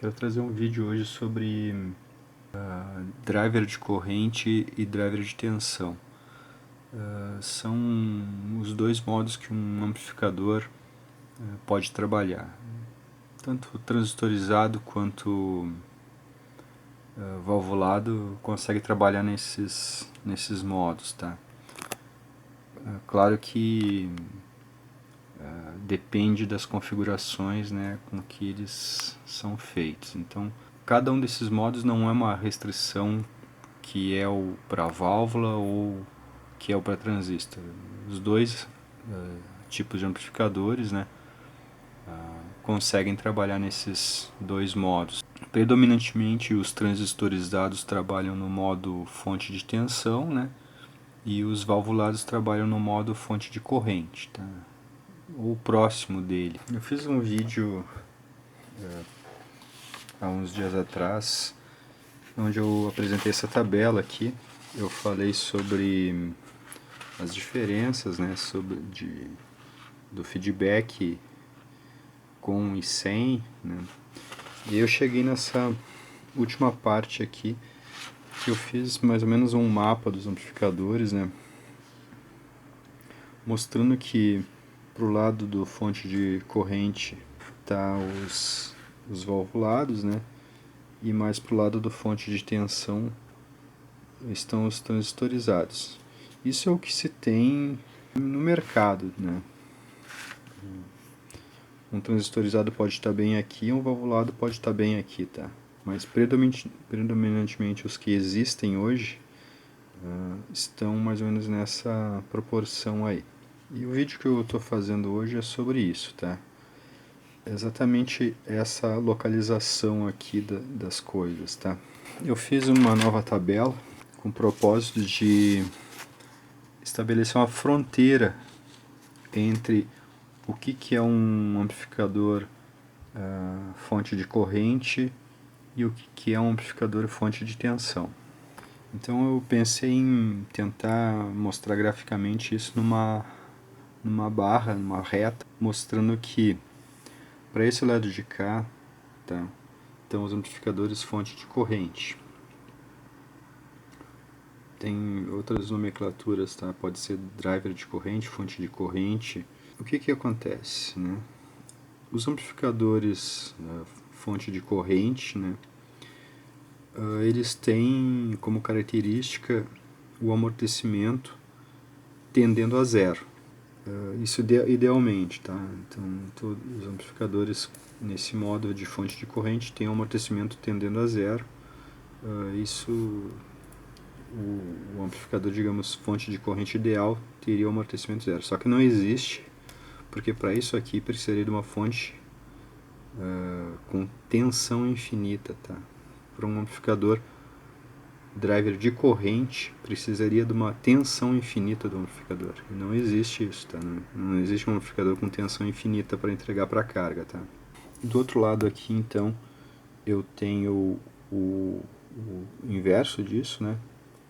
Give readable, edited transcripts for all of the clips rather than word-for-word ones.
Quero trazer um vídeo hoje sobre driver de corrente e driver de tensão. São os dois modos que um amplificador pode trabalhar, tanto transistorizado quanto valvulado consegue trabalhar nesses modos, tá? Claro que depende das configurações, né, com que eles são feitos. Então, cada um desses modos não é uma restrição que é o para válvula ou que é o para transistor. Os dois tipos de amplificadores, né, conseguem trabalhar nesses dois modos. Predominantemente os transistorizados trabalham no modo fonte de tensão, né, e os valvulados trabalham no modo fonte de corrente, tá? Ou próximo dele. Eu fiz um vídeo há uns dias atrás onde eu apresentei essa tabela aqui. Eu falei sobre as diferenças, né, do feedback com e sem, né? E eu cheguei nessa última parte aqui que eu fiz mais ou menos um mapa dos amplificadores, né, mostrando que pro lado do fonte de corrente tá os valvulados, né, e mais pro lado do fonte de tensão estão os transistorizados. Isso é o que se tem no mercado, né? Um transistorizado pode estar bem aqui, um valvulado pode estar bem aqui, tá? Mas predominantemente os que existem hoje estão mais ou menos nessa proporção aí. E o vídeo que eu estou fazendo hoje é sobre isso, tá? É exatamente essa localização aqui das coisas, tá? Eu fiz uma nova tabela com o propósito de estabelecer uma fronteira entre o que é um amplificador fonte de corrente e o que é um amplificador fonte de tensão. Então eu pensei em tentar mostrar graficamente isso numa barra, numa reta, mostrando que para esse lado de cá, tá, estão os amplificadores fonte de corrente. Tem outras nomenclaturas, tá? Pode ser driver de corrente, fonte de corrente. O que acontece, né? Os amplificadores fonte de corrente, né, eles têm como característica o amortecimento tendendo a zero. Isso idealmente, tá? Então, todos os amplificadores nesse modo de fonte de corrente têm um amortecimento tendendo a zero. O amplificador, digamos, fonte de corrente ideal teria um amortecimento zero. Só que não existe, porque para isso aqui precisaria de uma fonte com tensão infinita, tá? Para um amplificador driver de corrente precisaria de uma tensão infinita do amplificador. E não existe isso, tá? Não existe um amplificador com tensão infinita para entregar para a carga, tá? Do outro lado aqui, então, eu tenho o inverso disso, né?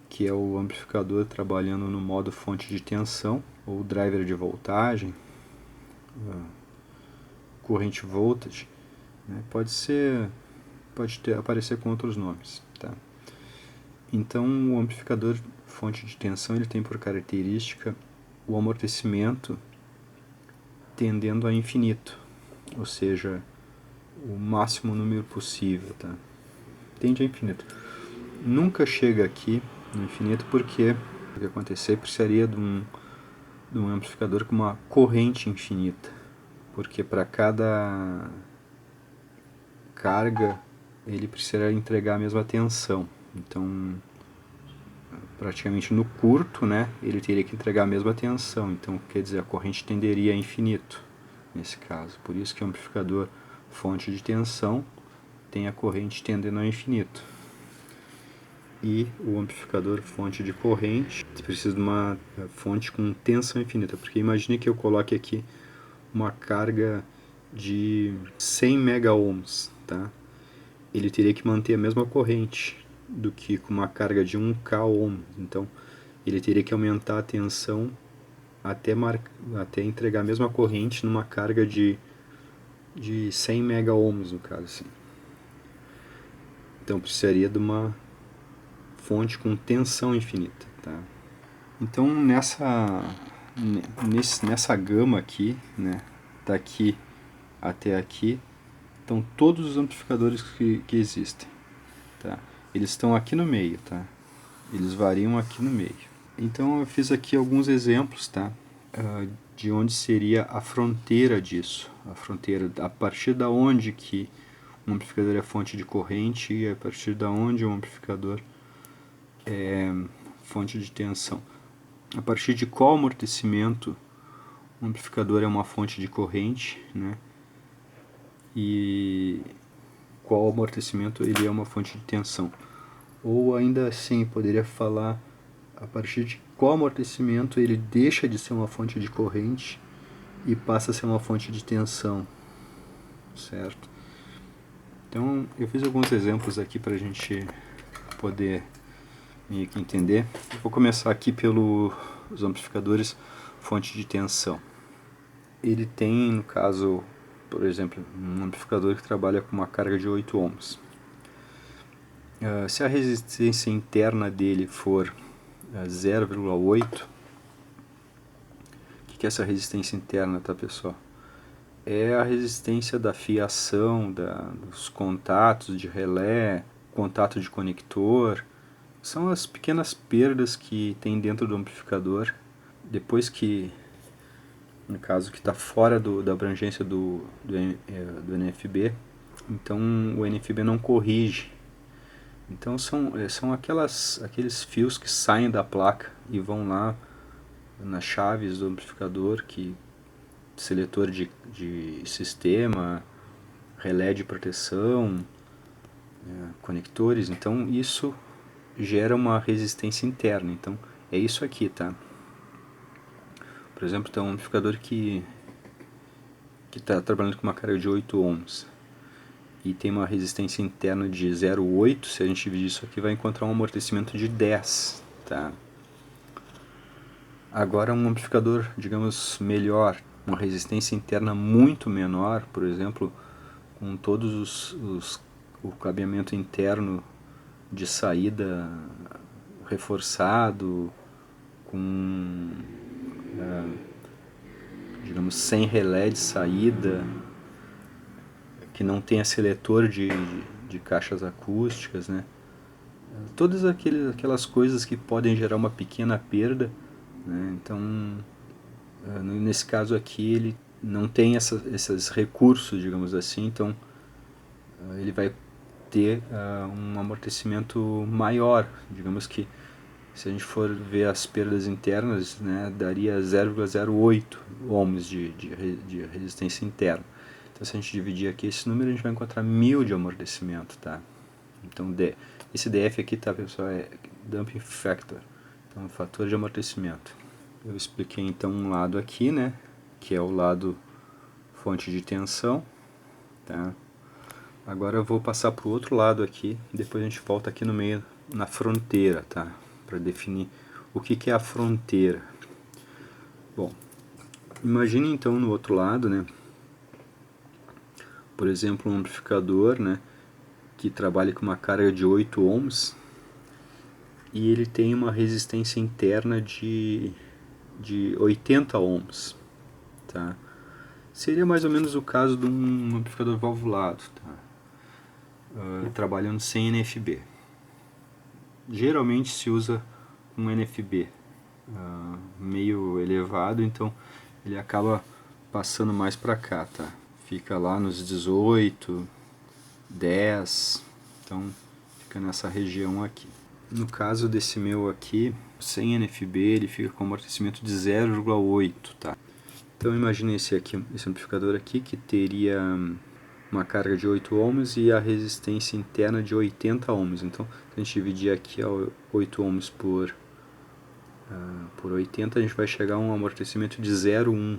Que é o amplificador trabalhando no modo fonte de tensão, ou driver de voltagem, corrente voltage, né? Pode aparecer com outros nomes, tá? Então, o amplificador fonte de tensão ele tem por característica o amortecimento tendendo a infinito, ou seja, o máximo número possível, tá? Tende a infinito. Nunca chega aqui no infinito porque o que acontecer precisaria de um amplificador com uma corrente infinita, porque para cada carga ele precisaria entregar a mesma tensão. Então, praticamente no curto, né, ele teria que entregar a mesma tensão. Então, quer dizer, a corrente tenderia a infinito nesse caso. Por isso que o amplificador fonte de tensão tem a corrente tendendo ao infinito. E o amplificador fonte de corrente precisa de uma fonte com tensão infinita. Porque imagine que eu coloque aqui uma carga de 100 megaohms, tá? Ele teria que manter a mesma corrente do que com uma carga de 1k ohm. Então, ele teria que aumentar a tensão até entregar a mesma corrente numa carga de 100 megaohms, no caso. Assim. Então precisaria de uma fonte com tensão infinita, tá? Então nessa gama aqui, né, daqui até aqui, estão todos os amplificadores que existem, tá? Eles estão aqui no meio, tá? Eles variam aqui no meio. Então eu fiz aqui alguns exemplos, tá? De onde seria a fronteira disso. A fronteira a partir da onde que um amplificador é fonte de corrente e a partir da onde um amplificador é fonte de tensão. A partir de qual amortecimento um amplificador é uma fonte de corrente, né? E qual amortecimento ele é uma fonte de tensão. Ou ainda assim, poderia falar a partir de qual amortecimento ele deixa de ser uma fonte de corrente e passa a ser uma fonte de tensão, certo? Então eu fiz alguns exemplos aqui para a gente poder meio que entender. Eu vou começar aqui pelos amplificadores fonte de tensão. Ele tem, no caso, por exemplo, um amplificador que trabalha com uma carga de 8 ohms. Se a resistência interna dele for 0,8, o que é essa resistência interna, tá, pessoal? É a resistência da fiação, dos contatos de relé, contato de conector. São as pequenas perdas que tem dentro do amplificador, depois que, no caso, que está fora da abrangência do NFB, então o NFB não corrige. Então são aqueles fios que saem da placa e vão lá nas chaves do amplificador, seletor de sistema, relé de proteção, conectores. Então isso gera uma resistência interna. Então é isso aqui, tá? Por exemplo, tem um amplificador que está trabalhando com uma carga de 8 ohms e tem uma resistência interna de 0,8, se a gente dividir isso aqui vai encontrar um amortecimento de 10, tá? Agora um amplificador, digamos, melhor, uma resistência interna muito menor, por exemplo, com todos o cabeamento interno de saída reforçado, com, digamos, sem relé de saída, que não tenha seletor de caixas acústicas, né? Todas aquelas coisas que podem gerar uma pequena perda, né? Então, nesse caso aqui, ele não tem esses recursos, digamos assim, então ele vai ter um amortecimento maior. Digamos que, se a gente for ver as perdas internas, né, daria 0,08 ohms de resistência interna. Então, se a gente dividir aqui esse número, a gente vai encontrar 1000 de amortecimento, tá? Então, esse DF aqui, tá, pessoal, é Damping Factor, então, fator de amortecimento. Eu expliquei, então, um lado aqui, né, que é o lado fonte de tensão, tá? Agora eu vou passar para o outro lado aqui, depois a gente volta aqui no meio, na fronteira, tá? Para definir o que é a fronteira. Bom, imagine então no outro lado, né? Por exemplo, um amplificador, né, que trabalha com uma carga de 8 ohms e ele tem uma resistência interna de 80 ohms, tá? Seria mais ou menos o caso de um amplificador valvulado, tá? Trabalhando sem NFB. Geralmente se usa um NFB meio elevado, então ele acaba passando mais para cá, tá? Fica lá nos 18, 10, então fica nessa região aqui. No caso desse meu aqui, sem NFB, ele fica com amortecimento de 0,8, tá? Então imagine esse amplificador aqui que teria uma carga de 8 ohms e a resistência interna de 80 ohms. Então, se a gente dividir aqui 8 ohms por 80, a gente vai chegar a um amortecimento de 0,1.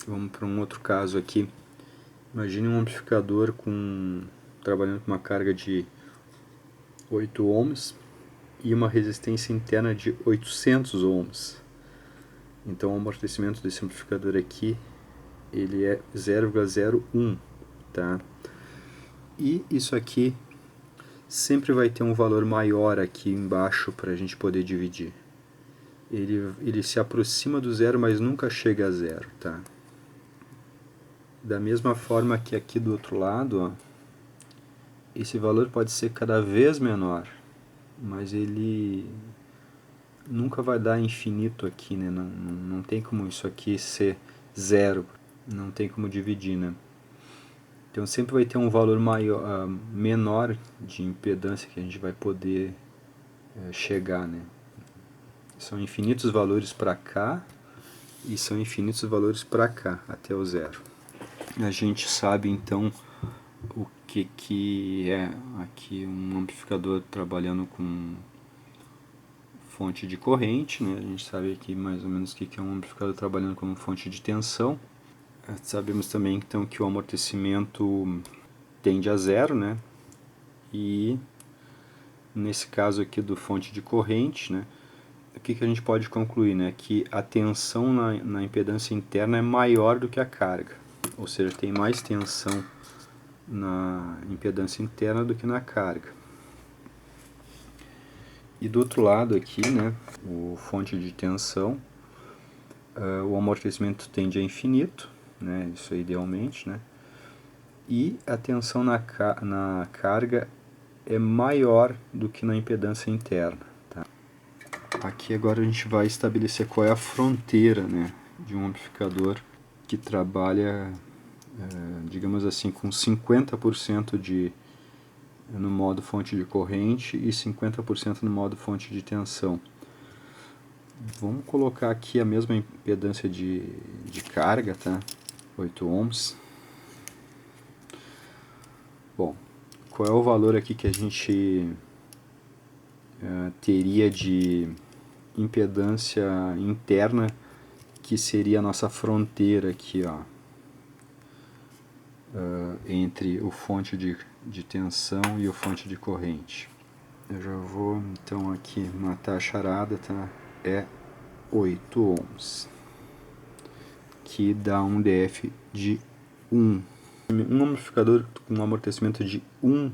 Vamos para um outro caso aqui. Imagine um amplificador trabalhando com uma carga de 8 ohms e uma resistência interna de 800 ohms. Então o amortecimento desse amplificador aqui ele é 0,01, tá? E isso aqui sempre vai ter um valor maior aqui embaixo para a gente poder dividir. Ele se aproxima do zero, mas nunca chega a zero, tá? Da mesma forma que aqui do outro lado, ó, esse valor pode ser cada vez menor, mas ele nunca vai dar infinito aqui, né? Não tem como isso aqui ser zero, não tem como dividir, né? Então sempre vai ter um valor maior, menor de impedância que a gente vai poder chegar, né? São infinitos valores para cá e são infinitos valores para cá, até o zero. A gente sabe então o que é aqui um amplificador trabalhando com fonte de corrente, né? A gente sabe aqui mais ou menos o que é um amplificador trabalhando como fonte de tensão. Sabemos também então que o amortecimento tende a zero, né? E nesse caso aqui do fonte de corrente, né? O que a gente pode concluir, né? Que a tensão na impedância interna é maior do que a carga, ou seja, tem mais tensão na impedância interna do que na carga. E do outro lado aqui, né, o fonte de tensão, o amortecimento tende a infinito, né, isso é idealmente, né, e a tensão na carga é maior do que na impedância interna. Tá? Aqui agora a gente vai estabelecer qual é a fronteira, né, de um amplificador que trabalha, digamos assim, com 50% no modo fonte de corrente e 50% no modo fonte de tensão. Vamos colocar aqui a mesma impedância de carga, tá? 8 ohms. Bom, qual é o valor aqui que a gente teria de impedância interna, que seria a nossa fronteira aqui, ó, entre o fonte de tensão e o fonte de corrente. Eu já vou então aqui matar a charada, tá? É 8 ohms, que dá um DF de 1. Um amplificador com um amortecimento de 1,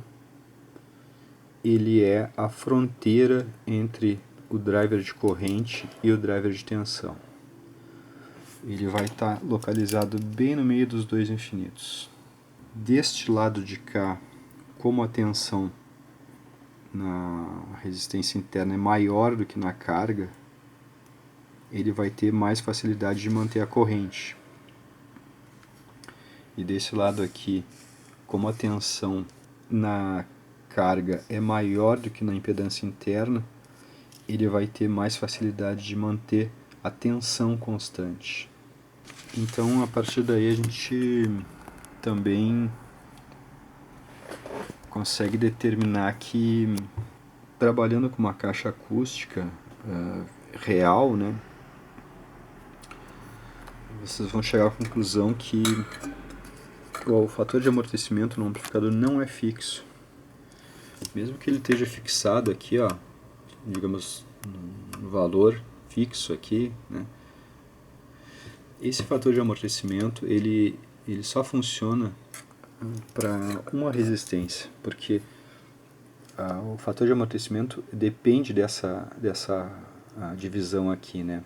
ele é a fronteira entre o driver de corrente e o driver de tensão. Ele vai estar localizado bem no meio dos dois infinitos. Deste lado de cá, como a tensão na resistência interna é maior do que na carga, ele vai ter mais facilidade de manter a corrente. E desse lado aqui, como a tensão na carga é maior do que na impedância interna, ele vai ter mais facilidade de manter a tensão constante. Então, a partir daí, a gente também consegue determinar que, trabalhando com uma caixa acústica real, né, vocês vão chegar à conclusão que o fator de amortecimento no amplificador não é fixo. Mesmo que ele esteja fixado aqui, ó, digamos, no valor fixo aqui, né, esse fator de amortecimento ele só funciona para uma resistência, porque o fator de amortecimento depende dessa divisão aqui, né?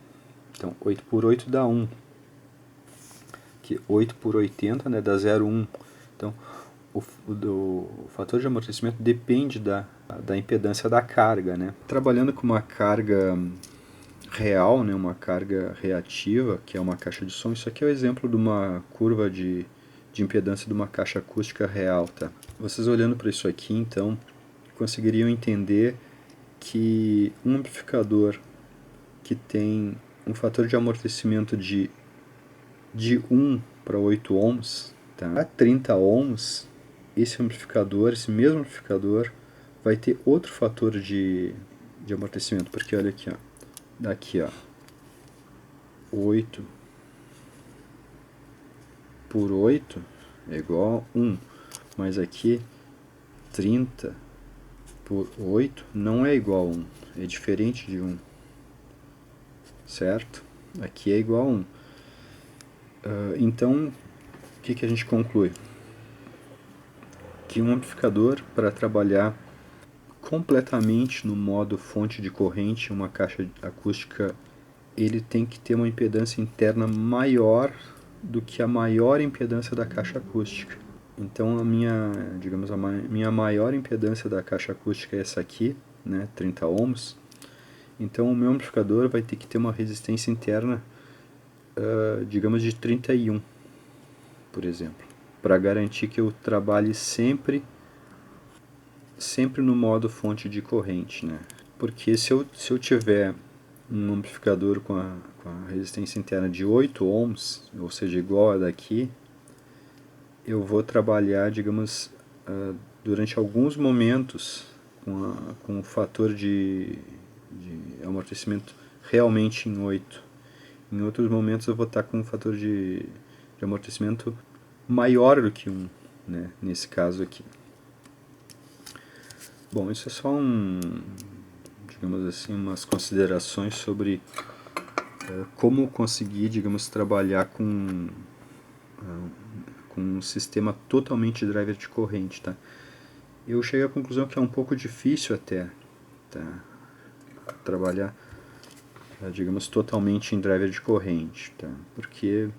Então 8 por 8 dá 1, que 8 por 80, né, dá 0,1. Então o fator de amortecimento depende da impedância da carga, né? Trabalhando com uma carga real, né, uma carga reativa, que é uma caixa de som, isso aqui é o exemplo de uma curva de impedância de uma caixa acústica real, tá? Vocês olhando para isso aqui, então, conseguiriam entender que um amplificador que tem um fator de amortecimento de 1 para 8 ohms, tá? A 30 ohms, esse mesmo amplificador, vai ter outro fator de amortecimento, porque olha aqui, ó, daqui, ó, 8 por 8 é igual a 1, mas aqui 30 por 8 não é igual a 1, é diferente de 1, certo? Aqui é igual a 1. Então, o que a gente conclui? Que um amplificador, para trabalhar completamente no modo fonte de corrente, uma caixa acústica, ele tem que ter uma impedância interna maior do que a maior impedância da caixa acústica. Então digamos, minha maior impedância da caixa acústica é essa aqui, né, 30 ohms. Então o meu amplificador vai ter que ter uma resistência interna, digamos, de 31, por exemplo, para garantir que eu trabalhe sempre no modo fonte de corrente, né? Porque se eu tiver um amplificador com a resistência interna de 8 ohms, ou seja, igual a daqui, eu vou trabalhar, digamos, durante alguns momentos com o fator de amortecimento realmente em 8. Em outros momentos eu vou estar com um fator de amortecimento maior do que 1, né, nesse caso aqui. Bom, isso é só digamos assim, umas considerações sobre como conseguir, digamos, trabalhar com um sistema totalmente de driver de corrente, tá? Eu cheguei à conclusão que é um pouco difícil até, tá? Trabalhar, digamos, totalmente em driver de corrente, tá? Porque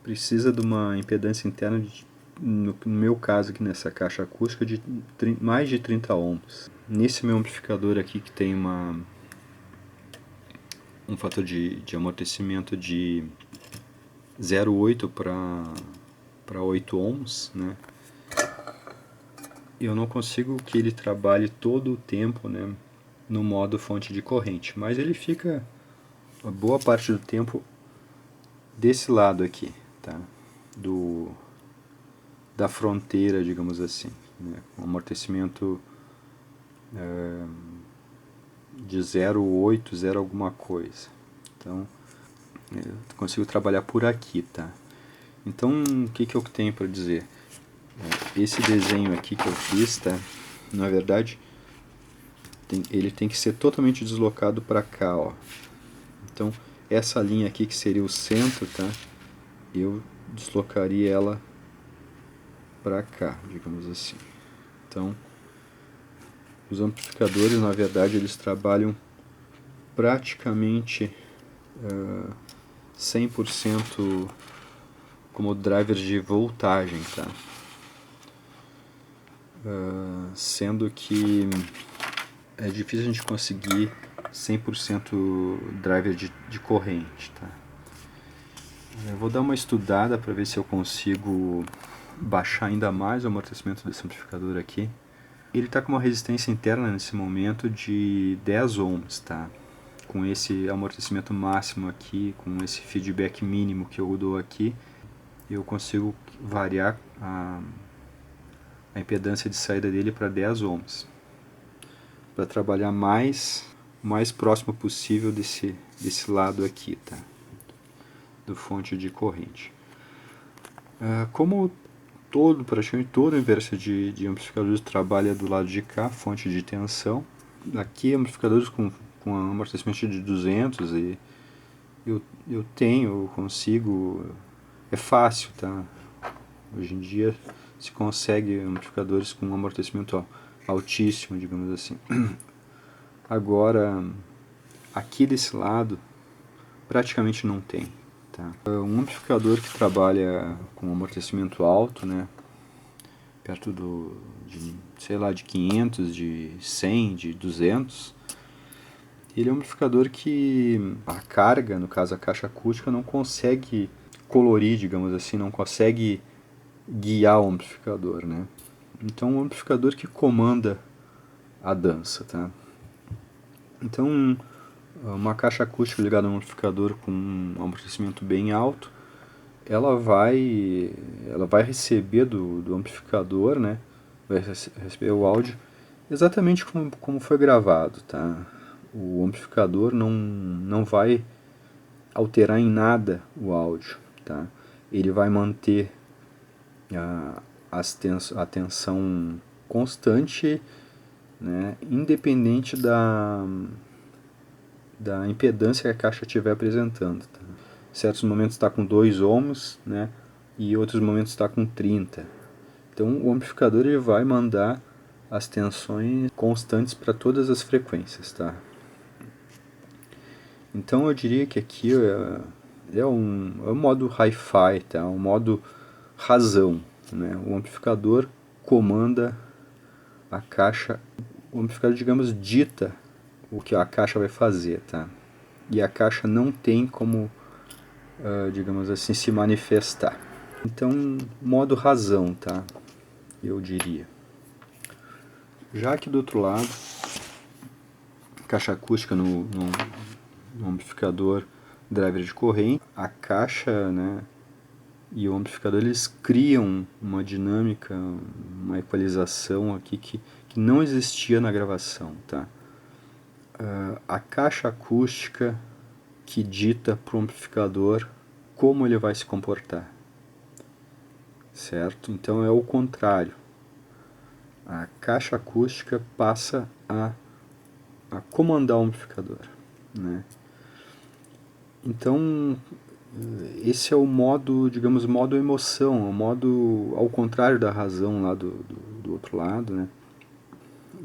precisa de uma impedância interna, no meu caso aqui nessa caixa acústica, de mais de 30 ohms. Nesse meu amplificador aqui, que tem um fator de amortecimento de 0,8 para 8 ohms, né? Eu não consigo que ele trabalhe todo o tempo, né, no modo fonte de corrente, mas ele fica a boa parte do tempo desse lado aqui, tá? Da fronteira, digamos assim, né? Um amortecimento de 0,8, 0 alguma coisa. Então, eu consigo trabalhar por aqui, tá? Então, o que eu tenho para dizer? Esse desenho aqui que eu fiz, tá? Na verdade, ele tem que ser totalmente deslocado para cá, ó. Então, essa linha aqui que seria o centro, tá? Eu deslocaria ela para cá, digamos assim. Então, os amplificadores, na verdade, eles trabalham praticamente 100% como drivers de voltagem, tá? Sendo que é difícil a gente conseguir 100% driver de corrente, tá? Eu vou dar uma estudada para ver se eu consigo baixar ainda mais o amortecimento desse amplificador aqui. Ele está com uma resistência interna nesse momento de 10 ohms, tá? Com esse amortecimento máximo aqui, com esse feedback mínimo que eu dou aqui, eu consigo variar a impedância de saída dele para 10 ohms, para trabalhar mais próximo possível desse lado aqui, tá? Do fonte de corrente. Como praticamente todo inverso de amplificadores trabalha do lado de cá, fonte de tensão, aqui amplificadores com amortecimento de 200, e eu consigo, é fácil, tá? Hoje em dia se consegue amplificadores com um amortecimento altíssimo, digamos assim. Agora, aqui desse lado, praticamente não tem, tá? Um amplificador que trabalha com amortecimento alto, né, perto sei lá, de 500, de 100, de 200, ele é um amplificador que a carga, no caso a caixa acústica, não consegue colorir, digamos assim, não consegue guiar o amplificador, né? Então é um amplificador que comanda a dança, tá? Então uma caixa acústica ligada a um amplificador com um amortecimento bem alto, ela vai receber do amplificador, né? Vai receber o áudio exatamente como foi gravado, tá? O amplificador não vai alterar em nada o áudio, tá? Ele vai manter a tensão constante, né, independente da impedância que a caixa estiver apresentando, tá? Em certos momentos está com 2 ohms, né, e em outros momentos está com 30. Então o amplificador ele vai mandar as tensões constantes para todas as frequências, tá? Então eu diria que aqui é um modo hi-fi, tá? Um modo razão, né? O amplificador comanda a caixa, o amplificador, digamos, dita o que a caixa vai fazer, tá? E a caixa não tem como, digamos assim, se manifestar. Então, modo razão, tá? Eu diria. Já que do outro lado, caixa acústica no amplificador driver de corrente, a caixa, né, e o amplificador, eles criam uma dinâmica, uma equalização aqui que não existia na gravação, tá? A caixa acústica que dita para o amplificador como ele vai se comportar, certo? Então é o contrário. A caixa acústica passa a comandar o amplificador, né? Então esse é o modo, digamos, modo emoção, o modo ao contrário da razão lá do outro lado, né?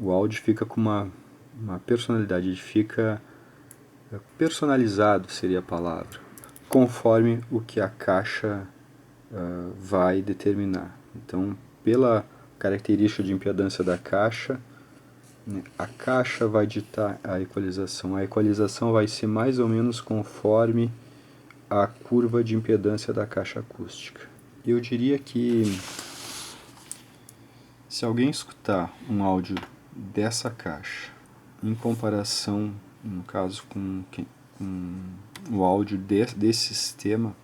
O áudio fica com uma personalidade, ele fica personalizado, seria a palavra, conforme o que a caixa vai determinar. Então, pela característica de impedância da caixa, né, a caixa vai ditar a equalização vai ser mais ou menos conforme a curva de impedância da caixa acústica. Eu diria que se alguém escutar um áudio dessa caixa em comparação, no caso, com o áudio desse sistema,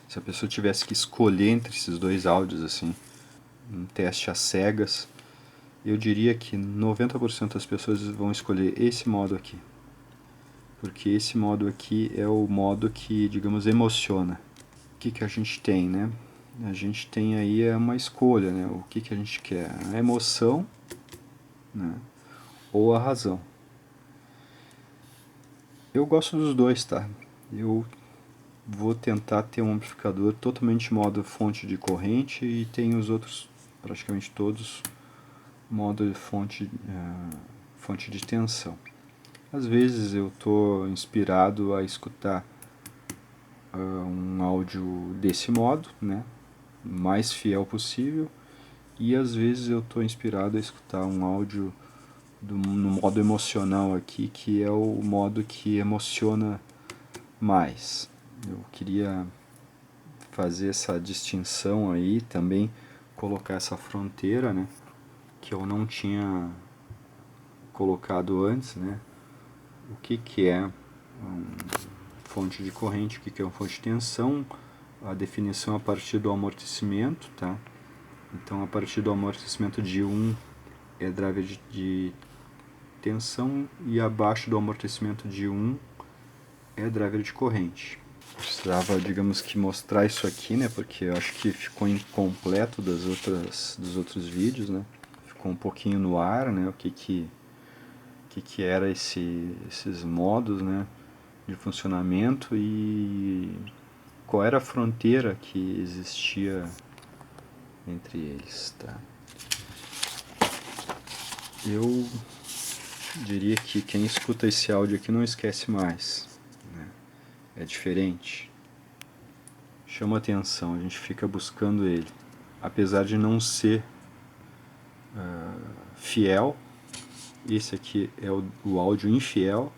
se a pessoa tivesse que escolher entre esses dois áudios, assim, um teste às cegas, eu diria que 90% das pessoas vão escolher esse modo aqui. Porque esse modo aqui é o modo que, digamos, emociona. O que a gente tem, né? A gente tem aí uma escolha, né? O que a gente quer? A emoção, né? Ou a razão. Eu gosto dos dois, tá? Eu vou tentar ter um amplificador totalmente modo fonte de corrente e tem os outros, praticamente todos, modo fonte de tensão. Às vezes eu estou inspirado a escutar um áudio desse modo, né, mais fiel possível, e às vezes eu estou inspirado a escutar um áudio no modo emocional aqui, que é o modo que emociona mais. Eu queria fazer essa distinção aí, também colocar essa fronteira, né, que eu não tinha colocado antes, né, o que é fonte de corrente, o que é uma fonte de tensão, a definição a partir do amortecimento, tá? Então, a partir do amortecimento de 1 é driver de tensão e abaixo do amortecimento de 1 é driver de corrente. Precisava, digamos que, mostrar isso aqui, né? Porque eu acho que ficou incompleto dos outros vídeos, né? Ficou um pouquinho no ar, né? O que era esses modos, né, de funcionamento e qual era a fronteira que existia entre eles, tá? Eu diria que quem escuta esse áudio aqui não esquece mais, né? É diferente, chama atenção, a gente fica buscando ele, apesar de não ser fiel. Esse aqui é o áudio infiel,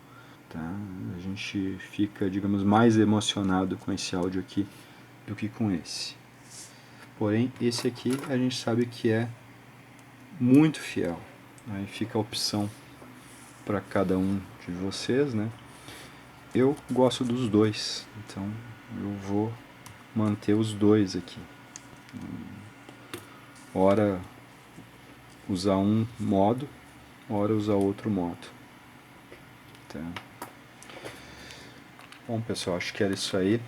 tá? A gente fica, digamos, mais emocionado com esse áudio aqui do que com esse. Porém, esse aqui a gente sabe que é muito fiel. Aí fica a opção para cada um de vocês, né? Eu gosto dos dois, então eu vou manter os dois aqui. Ora usar um modo, ora usar outro modo. Tá. Bom, pessoal, acho que era isso aí.